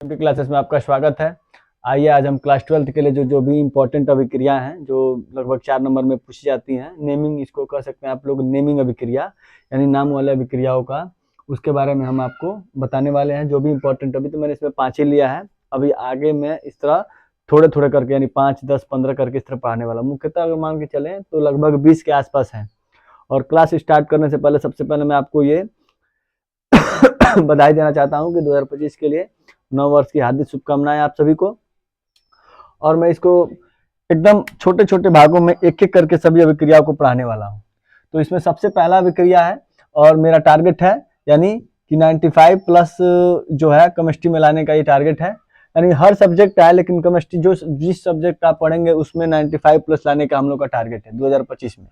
Classes में आपका स्वागत है। आइए आज हम क्लास 12th के लिए जो भी इम्पोर्टेंट अभिक्रिया हैं जो लगभग 4 नंबर में पूछी जाती हैं, नेमिंग इसको कह सकते हैं आप लोग, नेमिंग अभिक्रिया यानी नाम वाले अभिक्रियाओं का, उसके बारे में हम आपको बताने वाले हैं। जो भी इम्पोर्टेंट, अभी तो मैंने इसमें 5 ही लिया है, अभी आगे मैं इस तरह थोड़े थोड़े करके यानी 5, 10, 15 करके इस तरह पढ़ाने वाला। मुख्यतः अगर मान के चलें तो लगभग 20 के आसपास है। और क्लास स्टार्ट करने से पहले सबसे पहले मैं आपको ये बधाई देना चाहता हूँ कि 2025 के लिए नव वर्ष की हार्दिक शुभकामनाएं आप सभी को। और मैं इसको एकदम छोटे छोटे भागों में एक एक करके सभी अभिक्रियाओं को पढ़ाने वाला हूँ। तो इसमें सबसे पहला अभिक्रिया है और मेरा टारगेट है यानी कि 95 प्लस जो है केमिस्ट्री में लाने का ये टारगेट है। यानी हर सब्जेक्ट है लेकिन केमिस्ट्री जो जिस सब्जेक्ट आप पढ़ेंगे उसमें 95 प्लस लाने का हम लोग का टारगेट है 2025 में।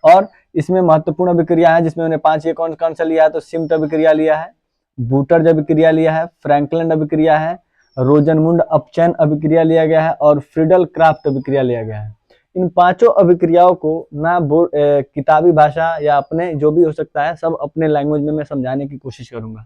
और इसमें महत्वपूर्ण अभिक्रिया है जिसमें मैंने 5 ये कौन सा लिया है, तो सिम्ट अभिक्रिया लिया है, बूटर्ज अभिक्रिया लिया है, फ्रैंकलैंड अभिक्रिया है, रोजनमुंड अपचैन अभिक्रिया लिया गया है और फ्रीडल क्राफ्ट अभिक्रिया लिया गया है। इन पांचों अभिक्रियाओं को ना किताबी भाषा या अपने जो भी हो सकता है सब अपने लैंग्वेज में मैं समझाने की कोशिश करूंगा।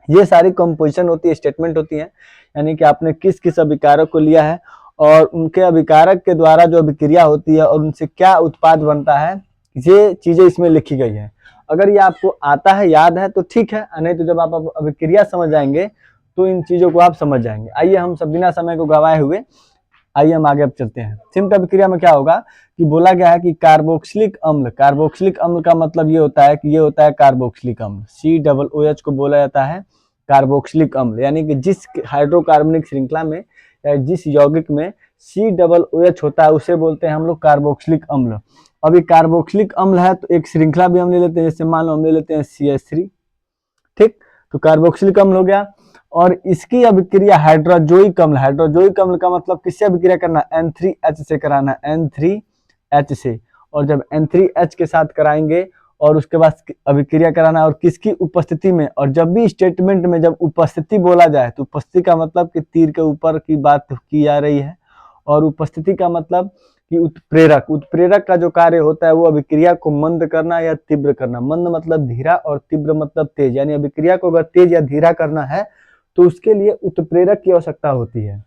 ये सारी कंपोजिशन होती है, स्टेटमेंट होती है, यानी कि आपने किस किस अभिकारक को लिया है और उनके अभिकारक के द्वारा जो अभिक्रिया होती है और उनसे क्या उत्पाद बनता है, ये चीजें इसमें लिखी गई है। अगर ये आपको आता है, याद है तो ठीक है, नहीं तो जब आप अभिक्रिया समझ जाएंगे तो इन चीजों को आप समझ जाएंगे। आइए हम सब बिना समय को गवाए हुए आइए हम आगे अब चलते हैं। सिम्ट अभिक्रिया में क्या होगा कि बोला गया है कि कार्बोक्सिलिक अम्ल, कार्बोक्सिलिक अम्ल का मतलब ये होता है कि ये होता है कार्बोक्सिलिक अम्ल, COOH को बोला जाता है कार्बोक्सिलिक अम्ल। यानी कि जिस हाइड्रोकार्बनिक श्रृंखला में या जिस यौगिक में COOH होता है उसे बोलते हैं हम लोग कार्बोक्सिलिक अम्ल। अभी कार्बोक्सिलिक अम्ल है तो एक श्रृंखला भी हम ले लेते हैं, जैसे मान लो हम ले लेते हैं CH3, ठीक, तो कार्बोक्सिलिक अम्ल हो गया। और इसकी अभिक्रिया हाइड्रोजोइक अम्ल, हाइड्रोजोइक अम्ल का मतलब किससे अभिक्रिया करना, N3H से कराना, N3H से। और जब N3H के साथ कराएंगे और उसके बाद अभिक्रिया कराना और किसकी उपस्थिति में, और जब भी स्टेटमेंट में जब उपस्थिति बोला जाए तो उपस्थिति का मतलब कि तीर के ऊपर की बात की जा रही है, और उपस्थिति का मतलब कि उत्प्रेरक, उत्प्रेरक का जो कार्य होता है वो अभिक्रिया को मंद करना या तीव्र करना। मंद मतलब धीरा और तीव्र मतलब तेज, यानी अभिक्रिया को अगर तेज या धीरा करना है तो उसके लिए उत्प्रेरक की आवश्यकता होती है।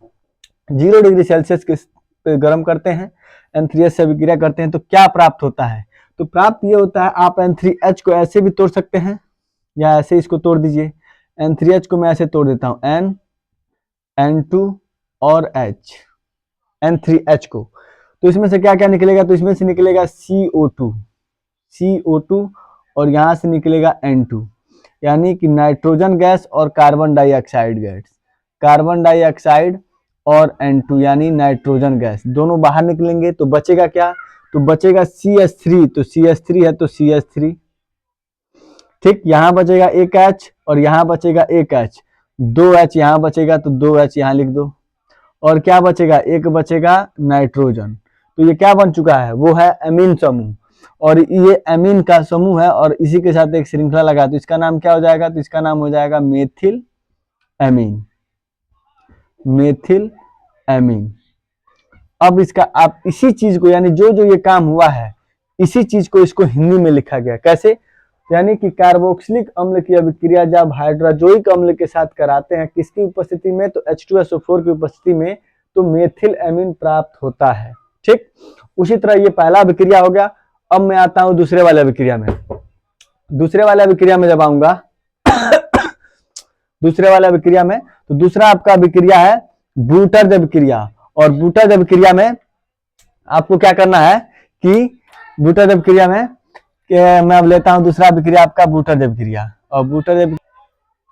0 डिग्री सेल्सियस के गर्म करते हैं, N3H से अभिक्रिया करते हैं तो क्या प्राप्त होता है, तो प्राप्त ये होता है, आप N3H को ऐसे भी तोड़ सकते हैं या ऐसे इसको तोड़ दीजिए। N3H को मैं ऐसे तोड़ देता हूं, N, N2 और H, N3H को, तो इसमें से क्या क्या निकलेगा, तो इसमें से निकलेगा CO2 और यहां से निकलेगा N2, यानी कि नाइट्रोजन गैस और carbon dioxide gas, carbon dioxide और N2 यानी नाइट्रोजन गैस दोनों बाहर निकलेंगे। तो बचेगा क्या, तो बचेगा CH3, तो CH3 है तो CH3, ठीक, यहां बचेगा एक H और यहां बचेगा एक H, 2H यहां बचेगा तो 2H यहां लिख दो, और क्या बचेगा, एक बचेगा नाइट्रोजन। तो ये क्या बन चुका है, वो है एमीन समूह, और ये एमीन का समूह है और इसी के साथ एक श्रृंखला लगा, तो इसका नाम क्या हो जाएगा, तो इसका नाम हो जाएगा मेथिल एमीन, मेथिल एमीन। अब इसका आप इसी चीज को, यानी जो जो ये काम हुआ है इसी चीज को इसको हिंदी में लिखा गया, कैसे, यानी कि कार्बोक्सिलिक अम्ल की अभिक्रिया जब हाइड्रोजोइक अम्ल के साथ कराते हैं किसकी उपस्थिति में, तो H2SO4 की उपस्थिति में, तो मेथिल एमीन प्राप्त होता है, ठीक। उसी तरह ये पहला अभिक्रिया हो गया। अब मैं आता हूं दूसरे वाले अभिक्रिया में। दूसरे वाले अभिक्रिया में जब आऊंगा दूसरे वाले अभिक्रिया में, तो दूसरा आपका अभिक्रिया है बूटर्ज अभिक्रिया। और बूटर्ज अभिक्रिया में आपको क्या करना है कि बूटर्ज अभिक्रिया में मैं अब लेता हूं दूसरा अभिक्रिया आपका बूटर्ज अभिक्रिया, और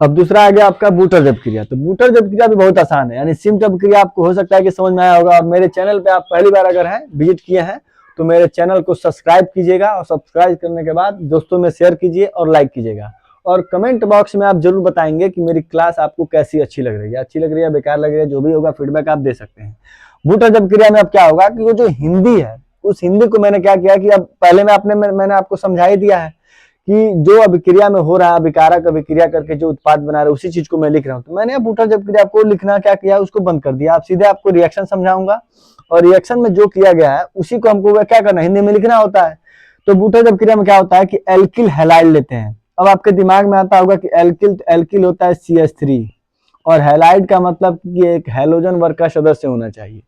अब दूसरा आ गया आपका बूटर्ज अभिक्रिया। तो बूटर्ज अभिक्रिया भी बहुत आसान है, यानी सिम्ट अभिक्रिया आपको हो सकता है कि समझ में आया होगा। और मेरे चैनल पे आप पहली बार अगर हैं, विजिट किए हैं, तो मेरे चैनल को सब्सक्राइब कीजिएगा और सब्सक्राइब करने के बाद दोस्तों में शेयर कीजिए और लाइक कीजिएगा। और कमेंट बॉक्स में आप जरूर बताएंगे कि मेरी क्लास आपको कैसी अच्छी लग रही है, अच्छी लग रही है, बेकार लग रही है, जो भी होगा फीडबैक आप दे सकते हैं। बूटर्ज अभिक्रिया में अब क्या होगा कि वो जो हिंदी है उस हिंदी को मैंने क्या किया कि अब पहले मैंने आपको समझा ही दिया है कि जो अभिक्रिया में हो रहा है, अभिकारक अभिक्रिया करके जो उत्पाद बना रहे उसी चीज को मैं लिख रहा हूं। तो मैंने बूटर्ज अभिक्रिया को लिखना क्या किया, उसको बंद कर दिया। आप सीधे आपको रिएक्शन समझाऊंगा और रिएक्शन में जो किया गया है उसी को हमको क्या करना, हिंदी में लिखना होता है। तो बूटर्ज अभिक्रिया में क्या होता है कि एल्किल हैलाइड लेते हैं। अब आपके दिमाग में आता होगा कि एल्किल होता है CH3 और हैलाइड का मतलब कि एक हैलोजन वर्ग का सदस्य होना चाहिए।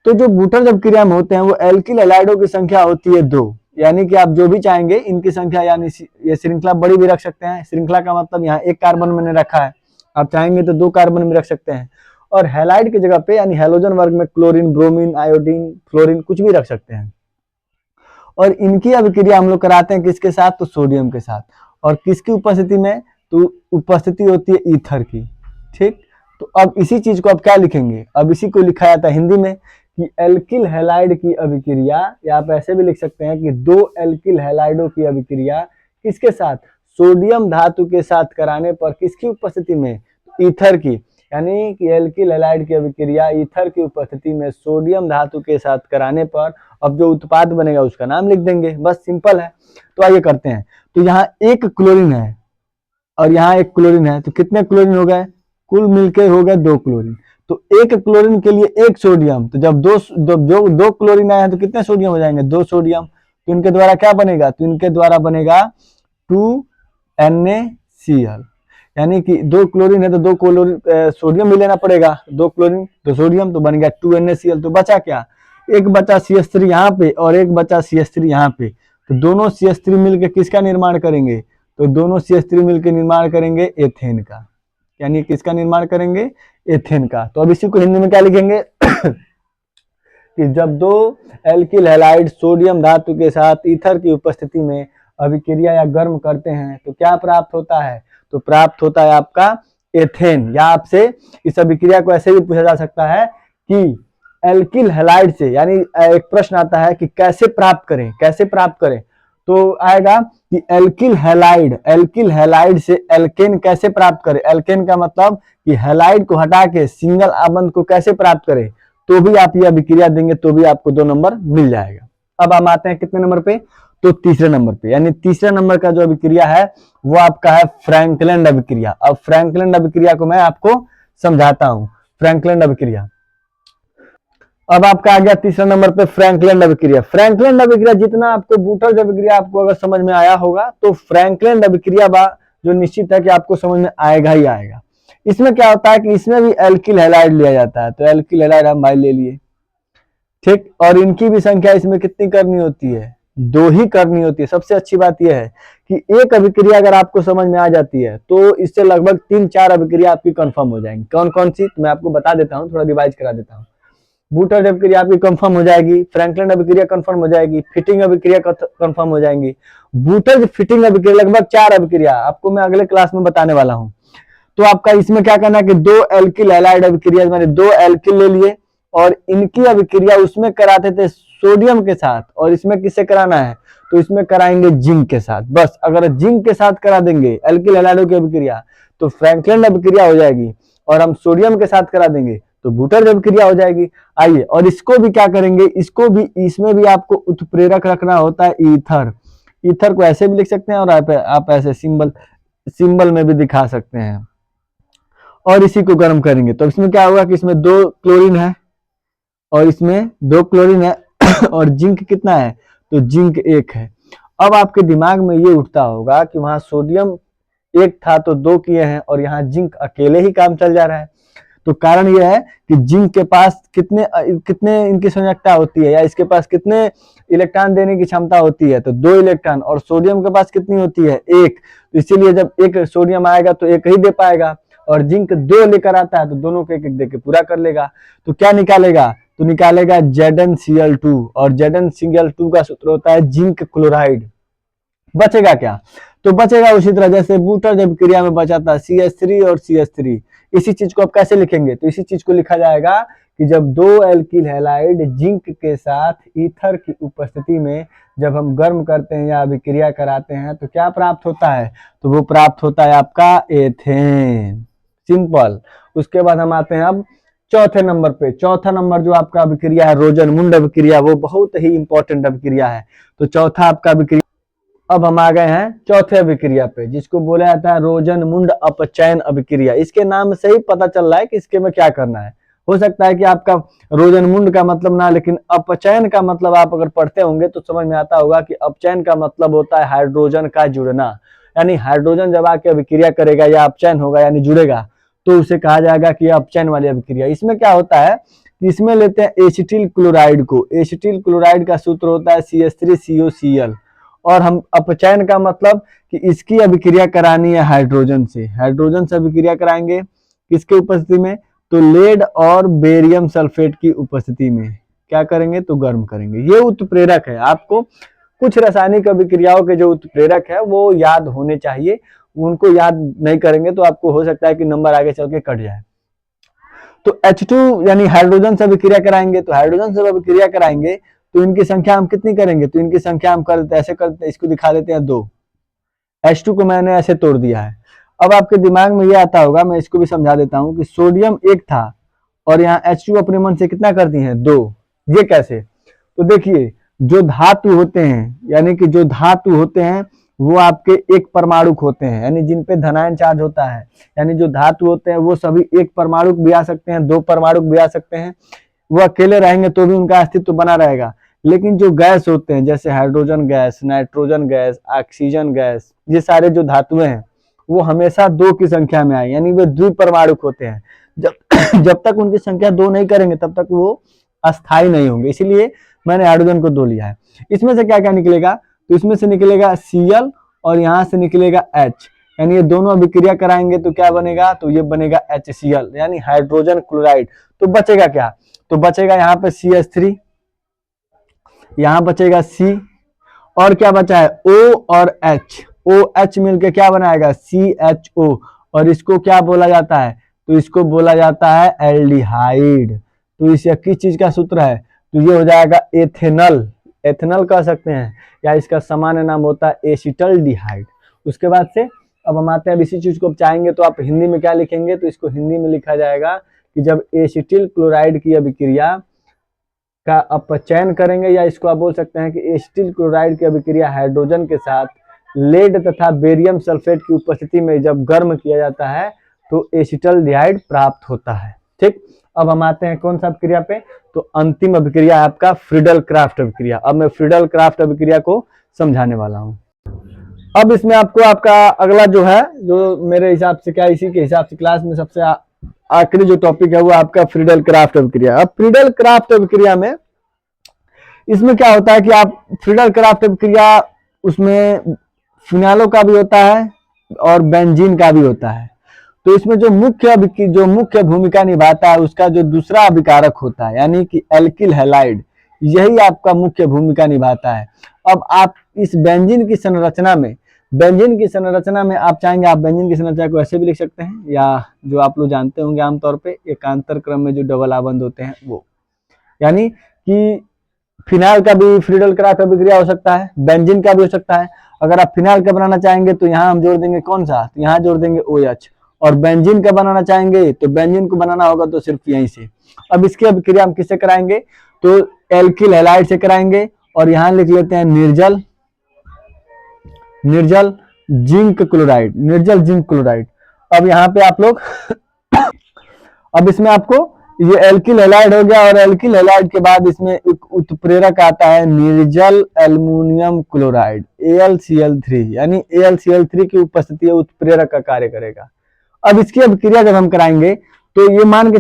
तो जो बूटर जब क्रिया में होते हैं वो एल्किल हैलाइडों की संख्या होती है 2, यानी कि आप जो भी चाहेंगे इनकी संख्या, यानी ये श्रृंखला बड़ी भी रख सकते हैं। श्रृंखला का मतलब यहाँ एक कार्बन मैंने रखा है, आप चाहेंगे तो 2 कार्बन भी रख सकते हैं। और हैलाइड की जगह पे यानी हैलोजन वर्ग में क्लोरीन, ब्रोमीन, आयोडीन, फ्लोरीन कुछ भी रख सकते हैं। और इनकी अभिक्रिया हम लोग कराते हैं किसके साथ, तो सोडियम के साथ। और किसकी उपस्थिति में, तो उपस्थिति होती है ईथर की। ठीक, तो अब इसी चीज को आप क्या लिखेंगे, अब इसी को लिखा जाता है हिंदी में कि एल्किल हैलाइड की अभिक्रिया, या आप ऐसे भी लिख सकते हैं कि 2 एल्किल हैलाइडों की अभिक्रिया किसके साथ, सोडियम धातु के साथ कराने पर किसकी उपस्थिति में, ईथर की। यानी कि एल्किल हैलाइड की अभिक्रिया ईथर की उपस्थिति में सोडियम धातु के साथ कराने पर अब जो उत्पाद बनेगा उसका नाम लिख देंगे, बस सिंपल है। तो आइए करते हैं। तो यहाँ एक क्लोरीन है और यहाँ एक क्लोरीन है, तो कितने क्लोरीन हो गए, कुल मिलके हो गए 2 क्लोरीन। तो एक क्लोरीन के लिए एक सोडियम, तो जब जो 2 क्लोरीन आए हैं तो कितने सोडियम हो जाएंगे, 2 सोडियम। तो इनके द्वारा क्या बनेगा, तो इनके द्वारा बनेगा 2NaCl, यानी कि 2 क्लोरीन है तो 2 क्लोरीन सोडियम भी लेना पड़ेगा, 2 क्लोरीन तो सोडियम, तो बन गया 2NaCl। तो बचा क्या, एक बचा CH3 यहाँ पे और एक बचा CH3 यहाँ पे। तो दोनों CH3 मिलकर किसका निर्माण करेंगे, तो दोनों CH3 मिलकर निर्माण करेंगे एथेन का, यानी किसका निर्माण करेंगे, एथेन का। तो अब इसी को हिंदी में क्या लिखेंगे कि जब 2 एल्किल हैलाइड सोडियम धातु के साथ ईथर की उपस्थिति में अभिक्रिया या गर्म करते हैं तो क्या प्राप्त होता है, तो प्राप्त होता है आपका एथेन। या आपसे इस अभिक्रिया को ऐसे भी पूछा जा सकता है कि एल्किल हैलाइड से, यानी एक प्रश्न आता है कि कैसे प्राप्त करें, कैसे प्राप्त करें, तो आएगा कि एल्किल हैलाइड से एल्केन कैसे प्राप्त करें। एल्केन का मतलब कि हैलाइड को हटा के सिंगल आबंध को कैसे प्राप्त करें, तो भी आप ये अभिक्रिया देंगे तो भी आपको 2 नंबर मिल जाएगा। अब हम आते हैं कितने नंबर पे, तो तीसरे नंबर पे, यानी तीसरे नंबर का जो अभिक्रिया है वो आपका है फ्रैंकलैंड अभिक्रिया। अब फ्रैंकलैंड अभिक्रिया को मैं आपको समझाता हूं। फ्रैंकलैंड अभिक्रिया, अब आपका आ गया तीसरा नंबर पे फ्रैंकलैंड अभिक्रिया। फ्रैंकलैंड अभिक्रिया जितना आपको बूटर्स अभिक्रिया आपको अगर समझ में आया होगा, तो फ्रैंकलैंड अभिक्रिया जो निश्चित है कि आपको समझ में आएगा ही आएगा। इसमें क्या होता है कि इसमें भी एल्किल हैलाइड लिया जाता है, तो एल्किल हैलाइड हम भाई ले लिए, ठीक। और इनकी भी संख्या इसमें कितनी करनी होती है, 2 ही करनी होती है। सबसे अच्छी बात यह है कि एक अभिक्रिया अगर आपको समझ में आ जाती है तो इससे लगभग 3-4 अभिक्रिया आपकी कंफर्म हो जाएंगी। कौन कौन सी, तो मैं आपको बता देता हूँ, थोड़ा रिवाइज करा देता हूँ। बूटर अभिक्रिया आपकी कंफर्म हो जाएगी, फ्रैंकलैंड अभिक्रिया कंफर्म हो जाएगी, फिटिंग अभिक्रिया कंफर्म हो जाएंगी। बूटर फिटिंग अभिक्रिया लगभग 4 अभिक्रिया आपको मैं अगले क्लास में बताने वाला हूं। तो आपका इसमें क्या करना है कि 2 एल्किल हैलाइड अभिक्रिया, मैंने 2 एल्किल ले लिए और इनकी अभिक्रिया उसमें कराते थे सोडियम के साथ, और इसमें किससे कराना है, तो इसमें कराएंगे जिंक के साथ। बस अगर जिंक के साथ करा देंगे एल्किल हैलाइडों की अभिक्रिया तो फ्रैंकलैंड अभिक्रिया हो जाएगी, और हम सोडियम के साथ करा देंगे तो बूटर अभिक्रिया हो जाएगी। आइए, और इसको भी क्या करेंगे, इसको भी, इसमें भी आपको उत्प्रेरक रखना होता है ईथर। ईथर को ऐसे भी लिख सकते हैं और आप ऐसे सिंबल में भी दिखा सकते हैं। और इसी को गर्म करेंगे तो इसमें क्या होगा कि इसमें 2 क्लोरीन है और इसमें 2 क्लोरीन है और जिंक कितना है, तो जिंक 1 है। अब आपके दिमाग में ये उठता होगा कि वहां सोडियम 1 था तो 2 किए हैं और यहाँ जिंक अकेले ही काम चल जा रहा है। तो कारण यह है कि जिंक के पास कितने इनकी संयोजकता होती है, या इसके पास कितने इलेक्ट्रॉन देने की क्षमता होती है, तो 2 इलेक्ट्रॉन, और सोडियम के पास कितनी होती है, 1। तो इसीलिए जब 1 सोडियम आएगा तो 1 ही दे पाएगा, और जिंक 2 लेकर आता है तो दोनों को 1-1 देके पूरा कर लेगा। तो क्या निकालेगा, तो निकालेगा ZnCl2, और ZnCl2 का सूत्र होता है जिंक क्लोराइड। बचेगा क्या, तो बचेगा उसी तरह जैसे बूटर अभिक्रिया में बचा था CH3 और CH3। इसी चीज को आप कैसे लिखेंगे, तो इसी चीज को लिखा जाएगा कि जब 2 एल्किल हैलाइड जिंक के साथ ईथर की उपस्थिति में जब हम गर्म करते हैं या अभिक्रिया कराते हैं तो क्या प्राप्त होता है, तो वो प्राप्त होता है आपका एथेन। सिंपल। उसके बाद हम आते हैं अब चौथे नंबर पे। चौथा नंबर जो आपका अभिक्रिया है रोजनमुंड अभिक्रिया, वो बहुत ही इंपॉर्टेंट अभिक्रिया है। तो चौथा आपका अभिक्रिया, अब हम आ गए हैं चौथे अभिक्रिया पे, जिसको बोला जाता है रोजनमुंड अपचयन अभिक्रिया। इसके नाम से ही पता चल रहा है कि इसके में क्या करना है। हो सकता है कि आपका रोजनमुंड का मतलब ना, लेकिन अपचयन का मतलब आप अगर पढ़ते होंगे तो समझ में आता होगा कि अपचयन का मतलब होता है हाइड्रोजन का जुड़ना। यानी हाइड्रोजन जब आके अभिक्रिया करेगा या अपचयन होगा यानी जुड़ेगा, तो उसे कहा जाएगा कि अपचयन वाली अभिक्रिया। इसमें क्या होता है कि इसमें लेते हैं एसिटिल क्लोराइड को, एसिटिल क्लोराइड का सूत्र होता है CH3COCl, और हम अपचयन का मतलब कि इसकी अभिक्रिया करानी है हाइड्रोजन से, हाइड्रोजन से अभिक्रिया कराएंगे किसके उपस्थिति में, तो लेड और बेरियम सल्फेट की उपस्थिति में क्या करेंगे, तो गर्म करेंगे। ये उत्प्रेरक है। आपको कुछ रासायनिक अभिक्रियाओं के जो उत्प्रेरक है वो याद होने चाहिए, उनको याद नहीं करेंगे तो आपको हो सकता है कि नंबर आगे चल के कट जाए। तो H2 यानी हाइड्रोजन से अभिक्रिया कराएंगे, तो हाइड्रोजन से अभिक्रिया कराएंगे तो इनकी संख्या हम कितनी करेंगे, तो इनकी संख्या हम कर देते हैं, ऐसे करते हैं, इसको दिखा देते हैं 2, H2 को मैंने ऐसे तोड़ दिया है। अब आपके दिमाग में ये आता होगा, मैं इसको भी समझा देता हूं कि सोडियम 1 था और यहाँ H2 अपने मन से कितना कर दी है 2, ये कैसे, तो देखिए जो धातु होते हैं, यानी कि जो धातु होते हैं वो आपके एक परमाणुक होते हैं, यानी जिन पे धनायन चार्ज होता है, यानी जो धातु होते हैं वो सभी एक परमाणुक भी आ सकते हैं, 2 परमाणुक भी आ सकते हैं, वो अकेले रहेंगे तो भी उनका अस्तित्व बना रहेगा। लेकिन जो गैस होते हैं जैसे hydrogen gas, nitrogen gas, oxygen gas, ये सारे जो धातुएं हैं वो हमेशा 2 की संख्या में आए, यानी वे द्विपरमाणुक होते हैं। जब तक उनकी संख्या 2 नहीं करेंगे तब तक वो अस्थायी नहीं होंगे, इसीलिए मैंने हाइड्रोजन को 2 लिया है। इसमें से क्या क्या निकलेगा, तो इसमें से निकलेगा Cl और यहाँ से निकलेगा H, यानी ये दोनों अभिक्रिया कराएंगे तो क्या बनेगा, तो ये बनेगा HCl यानी हाइड्रोजन क्लोराइड। तो बचेगा क्या, तो बचेगा यहाँ पे CH3, यहाँ बचेगा C, और क्या बचा है O और H, OH मिलके क्या बनाएगा CHO, और इसको क्या बोला जाता है, तो इसको बोला जाता है एल्डिहाइड। तो इस किस चीज का सूत्र है, तो ये हो जाएगा एथेनल, एथेनल कह सकते हैं, या इसका सामान्य नाम होता है एसिटल्डिहाइड। उसके बाद से अब हम आते हैं, अब इसी चीज को चाहेंगे तो आप हिंदी में क्या लिखेंगे, तो इसको हिंदी में लिखा जाएगा कि जब एसिटिल क्लोराइड की अभिक्रिया का अपचयन करेंगे, या इसको आप बोल सकते हैं कि एसिटिल क्लोराइड की अभिक्रिया हाइड्रोजन के साथ लेड तथा बेरियम सल्फेट की उपस्थिति में जब गर्म किया जाता है तो एसिटल्डिहाइड प्राप्त होता है। ठीक, अब हम आते हैं कौन सा अभिक्रिया पे, तो अंतिम अभिक्रिया आपका फ्रीडल क्राफ्ट अभिक्रिया। अब मैं फ्रीडल क्राफ्ट अभिक्रिया को समझाने वाला हूं। अब इसमें आपको आपका अगला जो है, जो मेरे हिसाब से क्या इसी के हिसाब से क्लास में सबसे आखिरी जो टॉपिक है वो आपका फ्रीडल क्राफ्ट अभिक्रिया। अब फ्रीडल क्राफ्ट अभिक्रिया में इसमें क्या होता है कि आप फ्रीडल क्राफ्ट अभिक्रिया उसमें फिनाइलों का भी होता है और बेंजीन का भी होता है। तो इसमें जो मुख्य भूमिका निभाता है उसका जो दूसरा अभिकारक होता है, यानी कि एल्किल हैलाइड, यही आपका मुख्य भूमिका निभाता है। अब आप इस बेंजीन की संरचना में आप चाहेंगे, आप बेंजीन की संरचना को ऐसे भी लिख सकते हैं, या जो आप लोग जानते होंगे आमतौर पे एकांतर क्रम में जो डबल आबंध होते हैं वो, यानी कि फिनाइल का भी फ्रीडल क्राफ्ट अभिक्रिया हो सकता है, बेंजीन का भी हो सकता है। अगर आप फिनाइल का बनाना चाहेंगे तो यहाँ हम जोड़ देंगे कौन सा, तो यहाँ जोड़ देंगे OH, और बेंजीन का बनाना चाहेंगे तो बेंजीन को बनाना होगा तो सिर्फ यहीं से। अब इसकी अभिक्रिया हम किससे कराएंगे, तो एल्किल हैलाइड से कराएंगे, और यहाँ लिख लेते हैं निर्जल जिंक क्लोराइड, अब यहाँ पे आप लोग अब इसमें आपको ये एल्किल हैलाइड हो गया, और एल्किल हैलाइड के बाद इसमें एक उत्प्रेरक आता है निर्जल एल्युमिनियम क्लोराइड AlCl3, यानी AlCl3 की उपस्थिति उत्प्रेरक का कार्य करेगा। अब इसकी अभिक्रिया जब हम कराएंगे तो ये मान के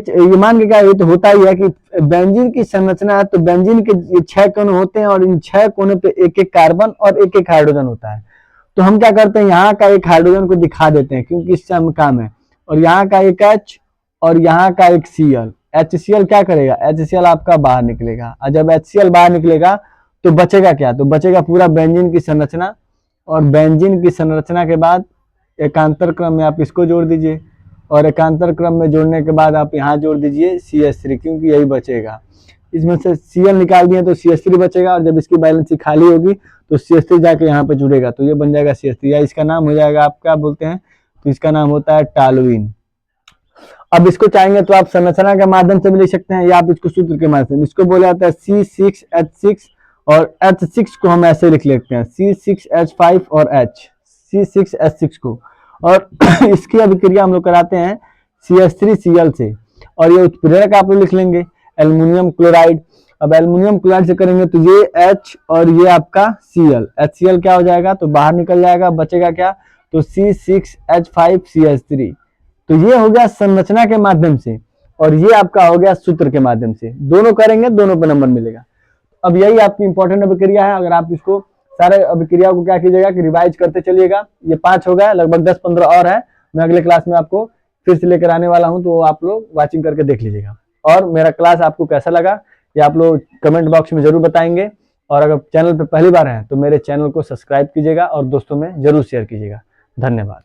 क्या ये तो होता ही है कि बेंजीन की संरचना है, तो बेंजीन के 6 कोने होते हैं और इन 6 कोने पे एक एक कार्बन और एक एक हाइड्रोजन होता है। तो हम क्या करते हैं, यहाँ का एक हाइड्रोजन को दिखा देते हैं क्योंकि इससे हम काम है, और यहाँ का एक H और यहाँ का एक Cl, HCl क्या करेगा, HCl आपका बाहर निकलेगा, और जब HCl बाहर निकलेगा तो बचेगा क्या, तो बचेगा पूरा बेंजीन की संरचना, और बेंजीन की संरचना के बाद एकांतर क्रम में आप इसको जोड़ दीजिए, और एकांतर क्रम में जोड़ने के बाद आप यहाँ जोड़ दीजिए CH3, क्योंकि यही बचेगा। इसमें से Cl निकाल दिए तो CH3 बचेगा, और जब इसकी बैलेंस खाली होगी तो CH3 जाके यहाँ पे जुड़ेगा, तो ये बन जाएगा CH3, या इसका नाम हो जाएगा, आप क्या बोलते हैं, तो इसका नाम होता है टॉलुइन। अब इसको चाहेंगे तो आप संरचना के माध्यम से भी लिख सकते हैं, या आप इसको सूत्र के माध्यम से, इसको बोला जाता है C6H6, और H6 को हम ऐसे लिख लेते हैं C6H5 और C6H6 को, और इसकी अभिक्रिया हम लोग कराते हैं CH3Cl से, और ये उत्प्रेरक आप लोग लिख लेंगे एल्युमिनियम क्लोराइड। अब एल्युमिनियम क्लोराइड से करेंगे तो ये H और ये आपका Cl, HCl क्या हो जाएगा, तो बाहर निकल जाएगा, बचेगा क्या, तो C6H5CH3, तो ये हो गया संरचना के माध्यम से, और ये आपका हो गया सूत्र के माध्यम से। दोनों करेंगे, दोनों पे नंबर मिलेगा। अब यही आपकी इंपॉर्टेंट अभिक्रिया है। अगर आप इसको सारे अभिक्रिया को क्या कीजिएगा कि रिवाइज करते चलिएगा। ये 5 हो गया, लगभग 10-15 और है। मैं अगले क्लास में आपको फिर से लेकर आने वाला हूं, तो आप लोग वाचिंग करके देख लीजिएगा। और मेरा क्लास आपको कैसा लगा ये आप लोग कमेंट बॉक्स में जरूर बताएंगे। और अगर चैनल पे पहली बार हैं तो मेरे चैनल को सब्सक्राइब कीजिएगा और दोस्तों में जरूर शेयर कीजिएगा। धन्यवाद।